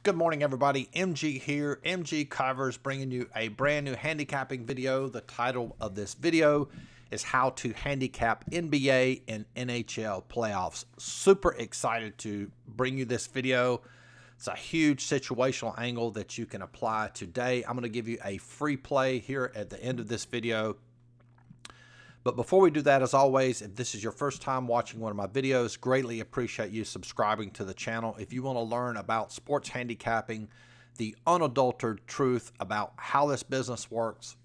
Good morning, everybody. MG here, MGCovers, bringing you a brand new handicapping video. The title of this video is How to Handicap NBA and NHL Playoffs. Super excited to bring you this video. It's a huge situational angle that you can apply today. I'm going to give you a free play here at the end of this video. But before we do that, as always, if this is your first time watching one of my videos, greatly appreciate you subscribing to the channel. If you want to learn about sports handicapping, the unadulterated truth about how this business works,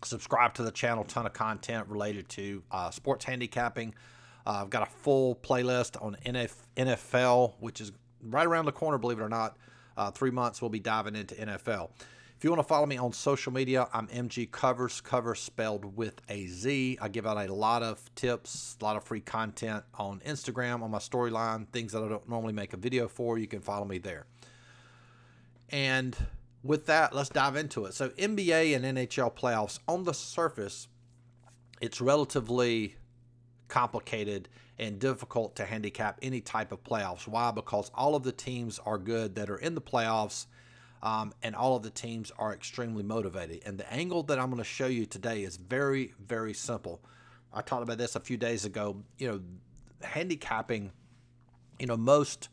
subscribe to the channel. Ton of content related to sports handicapping. I've got a full playlist on NFL, which is right around the corner, believe it or not. 3 months we'll be diving into NFL. If you want to follow me on social media, I'm MGCovers, cover spelled with a Z. I give out a lot of tips, a lot of free content on Instagram, on my storyline, things that I don't normally make a video for. You can follow me there. And with that, let's dive into it. So NBA and NHL playoffs, on the surface, it's relatively complicated and difficult to handicap any type of playoffs. Why? Because all of the teams are good that are in the playoffs. And all of the teams are extremely motivated. And the angle that I'm going to show you today is very, very simple. I talked about this a few days ago. Handicapping, most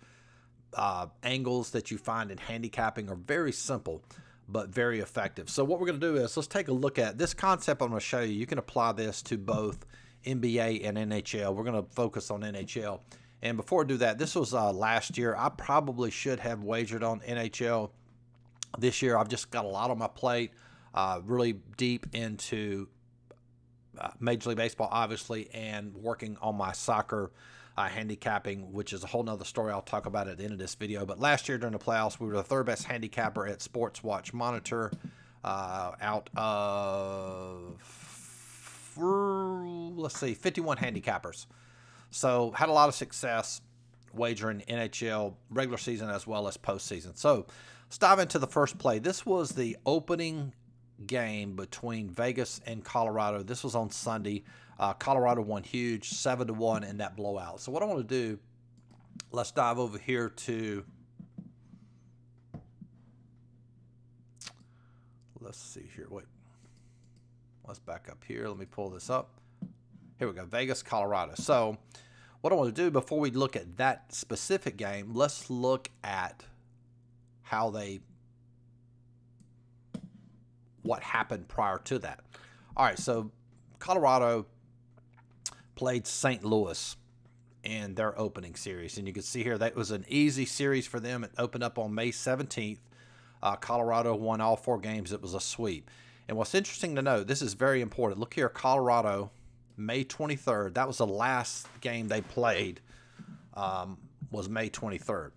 angles that you find in handicapping are very simple, but very effective. So what we're going to do is let's take a look at this concept I'm going to show you. You can apply this to both NBA and NHL. We're going to focus on NHL. And before I do that, this was last year. I probably should have wagered on NHL. This year, I've just got a lot on my plate, really deep into Major League Baseball, obviously, and working on my soccer handicapping, which is a whole nother story I'll talk about at the end of this video. But last year during the playoffs, we were the third best handicapper at Sports Watch Monitor out of, let's see, 51 handicappers. So had a lot of success wagering NHL regular season as well as postseason. So let's dive into the first play. This was the opening game between Vegas and Colorado. This was on Sunday. Colorado won huge, 7-1 in that blowout. So what I want to do, let's dive over here to, let's see here. Wait, let's back up here. Let me pull this up. Here we go, Vegas, Colorado. So what I want to do before we look at that specific game, let's look at what happened prior to that. All right, so Colorado played St. Louis in their opening series, and you can see here that was an easy series for them. It opened up on May 17th. Colorado won all 4 games. It was a sweep. And what's interesting to note, this is very important. Look here, Colorado, May 23rd. That was the last game they played, was May 23rd.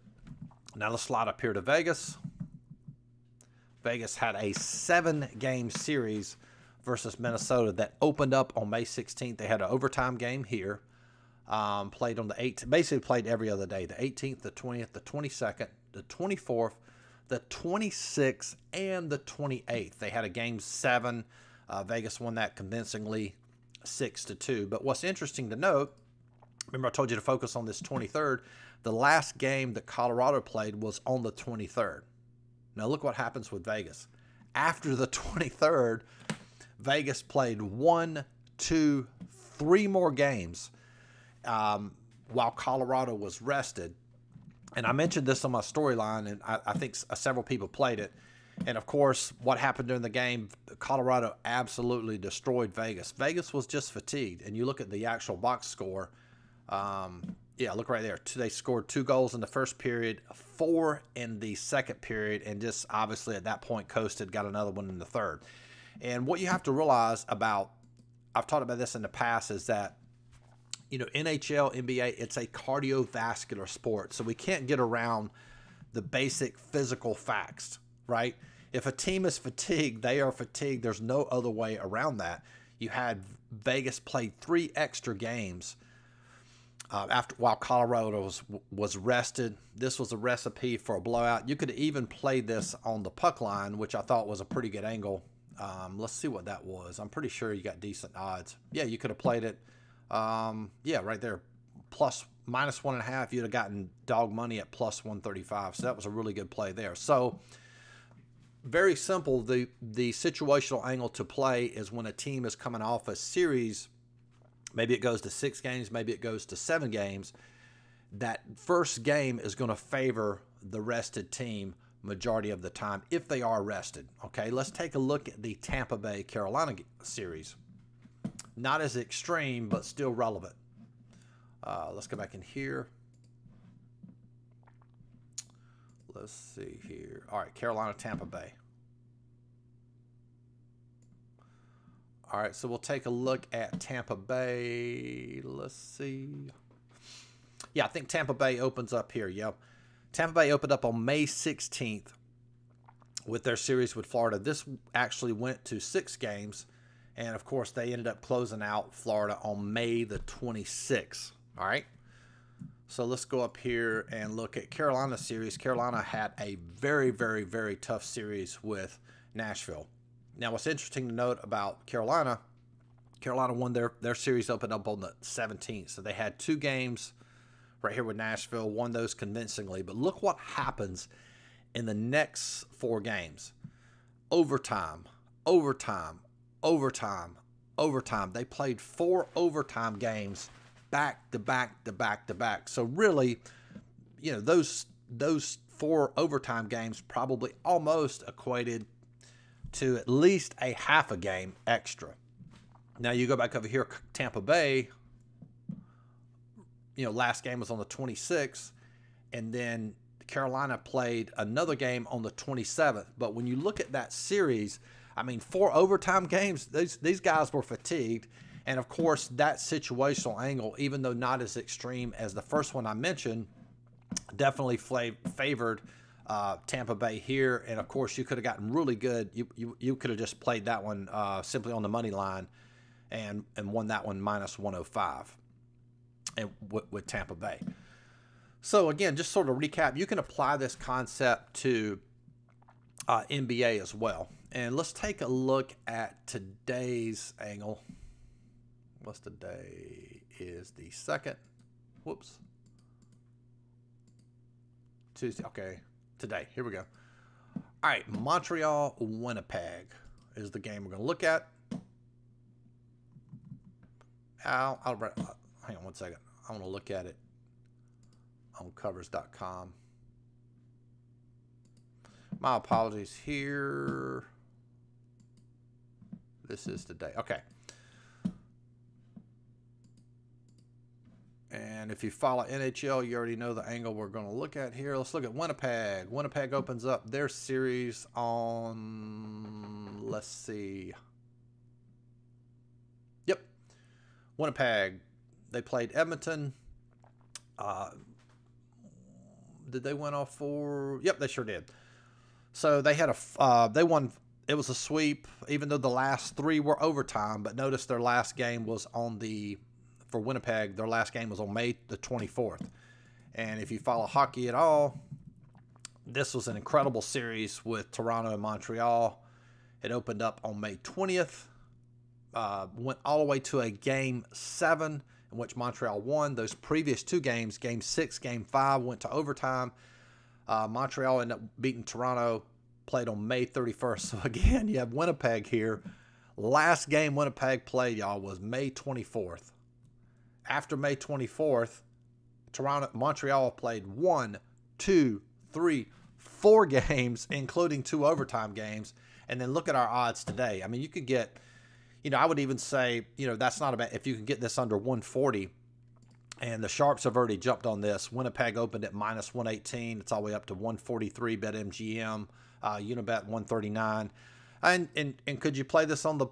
Now let's slide up here to Vegas. Vegas had a 7-game series versus Minnesota that opened up on May 16th. They had an overtime game here. Played on the 8th, basically played every other day. The 18th, the 20th, the 22nd, the 24th, the 26th, and the 28th. They had a game 7. Vegas won that convincingly 6-2. But what's interesting to note, remember I told you to focus on this 23rd. The last game that Colorado played was on the 23rd. Now look what happens with Vegas. After the 23rd, Vegas played 1, 2, 3 more games while Colorado was rested. And I mentioned this on my storyline, and I think several people played it. And, of course, what happened during the game, Colorado absolutely destroyed Vegas. Vegas was just fatigued. And you look at the actual box score. Yeah, look right there. They scored 2 goals in the first period, 4 in the second period, and just obviously at that point coasted, got another one in the third. And what you have to realize about, I've talked about this in the past, is that, NHL, NBA, it's a cardiovascular sport. So we can't get around the basic physical facts, right? If a team is fatigued, they are fatigued. There's no other way around that. You had Vegas played 3 extra games while Colorado was rested. This was a recipe for a blowout. You could even play this on the puck line, which I thought was a pretty good angle. Let's see what that was. I'm pretty sure you got decent odds. Yeah, you could have played it. Yeah, right there, plus minus 1.5, you'd have gotten dog money at plus 135. So that was a really good play there. So very simple. The situational angle to play is when a team is coming off a series, maybe it goes to 6 games, maybe it goes to 7 games. That first game is going to favor the rested team majority of the time if they are rested. Okay, let's take a look at the Tampa Bay Carolina series. Not as extreme, but still relevant. Let's go back in here. Let's see here. All right, Carolina, Tampa Bay. All right, so we'll take a look at Tampa Bay. Let's see. Yeah, I think Tampa Bay opens up here. Yep. Tampa Bay opened up on May 16th with their series with Florida. This actually went to 6 games, and of course, they ended up closing out Florida on May the 26th. All right. So let's go up here and look at Carolina series. Carolina had a very, very, very tough series with Nashville. Now, what's interesting to note about Carolina won their series opened up on the 17th. So they had 2 games right here with Nashville, won those convincingly. But look what happens in the next 4 games. Overtime, overtime, overtime, overtime. They played 4 overtime games back to back to back to back. So really, you know, those 4 overtime games probably almost equated to at least a half a game extra. Now you go back over here, Tampa Bay, you know, last game was on the 26th, and then Carolina played another game on the 27th. But when you look at that series, I mean, 4 overtime games, these guys were fatigued. And, of course, that situational angle, even though not as extreme as the first one I mentioned, definitely favored Tampa Bay here. And, of course, you could have gotten really good. You could have just played that one simply on the money line and won that one minus 105 and with Tampa Bay. So, again, just sort of recap, you can apply this concept to NBA as well. And let's take a look at today's angle. What's today? Is the 2nd. Whoops. Tuesday. Okay. Today. Here we go. All right. Montreal, Winnipeg is the game we're going to look at. Hang on one second. I want to look at it on covers.com. My apologies here. This is today. Okay. And if you follow NHL, you already know the angle we're going to look at here. Let's look at Winnipeg. Winnipeg opens up their series on, let's see. Yep. Winnipeg. They played Edmonton. Did they win all 4? Yep, they sure did. So they had they won. It was a sweep, even though the last 3 were overtime. But notice their last game was for Winnipeg, their last game was on May the 24th. And if you follow hockey at all, this was an incredible series with Toronto and Montreal. It opened up on May 20th, went all the way to a Game 7 in which Montreal won. Those previous 2 games, Game 6, Game 5, went to overtime. Montreal ended up beating Toronto, played on May 31st. So, again, you have Winnipeg here. Last game Winnipeg played, y'all, was May 24th. After May 24th, Montreal played 1, 2, 3, 4 games, including 2 overtime games. And then look at our odds today. I mean, you could get, you know, I would even say, you know, that's not a bad, if you can get this under 140. And the Sharps have already jumped on this. Winnipeg opened at minus 118. It's all the way up to 143 bet MGM. Unibet 139. And could you play this on the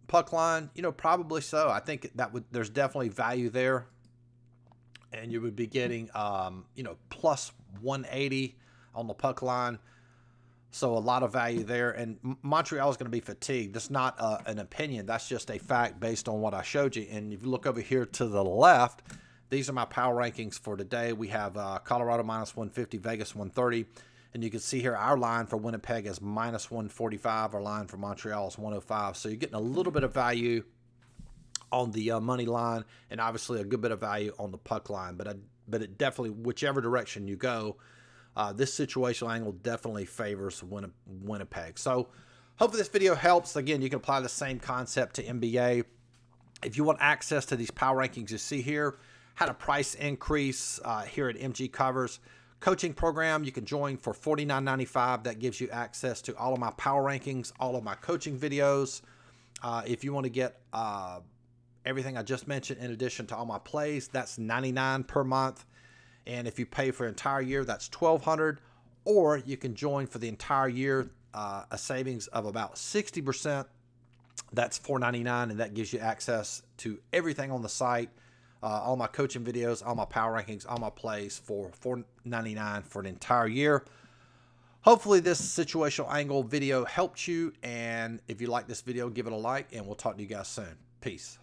puck line? You know, probably so. I think there's definitely value there. And you would be getting, you know, plus 180 on the puck line. So a lot of value there. And Montreal is going to be fatigued. That's not an opinion. That's just a fact based on what I showed you. And if you look over here to the left, these are my power rankings for today. We have Colorado minus 150, Vegas 130. And you can see here our line for Winnipeg is minus 145. Our line for Montreal is 105. So you're getting a little bit of value on the money line, and obviously a good bit of value on the puck line. But it definitely, whichever direction you go, this situational angle definitely favors Winnipeg. So hopefully this video helps. Again, you can apply the same concept to NBA. If you want access to these power rankings you see here, had a price increase here at MGCovers coaching program. You can join for $49.95. That gives you access to all of my power rankings, all of my coaching videos. If you want to get everything I just mentioned in addition to all my plays, that's $99 per month. And if you pay for an entire year, that's $1,200. Or you can join for the entire year, a savings of about 60%. That's $4.99, and that gives you access to everything on the site, all my coaching videos, all my power rankings, all my plays for $4.99 for an entire year. Hopefully this situational angle video helped you, and if you like this video, give it a like, and we'll talk to you guys soon. Peace.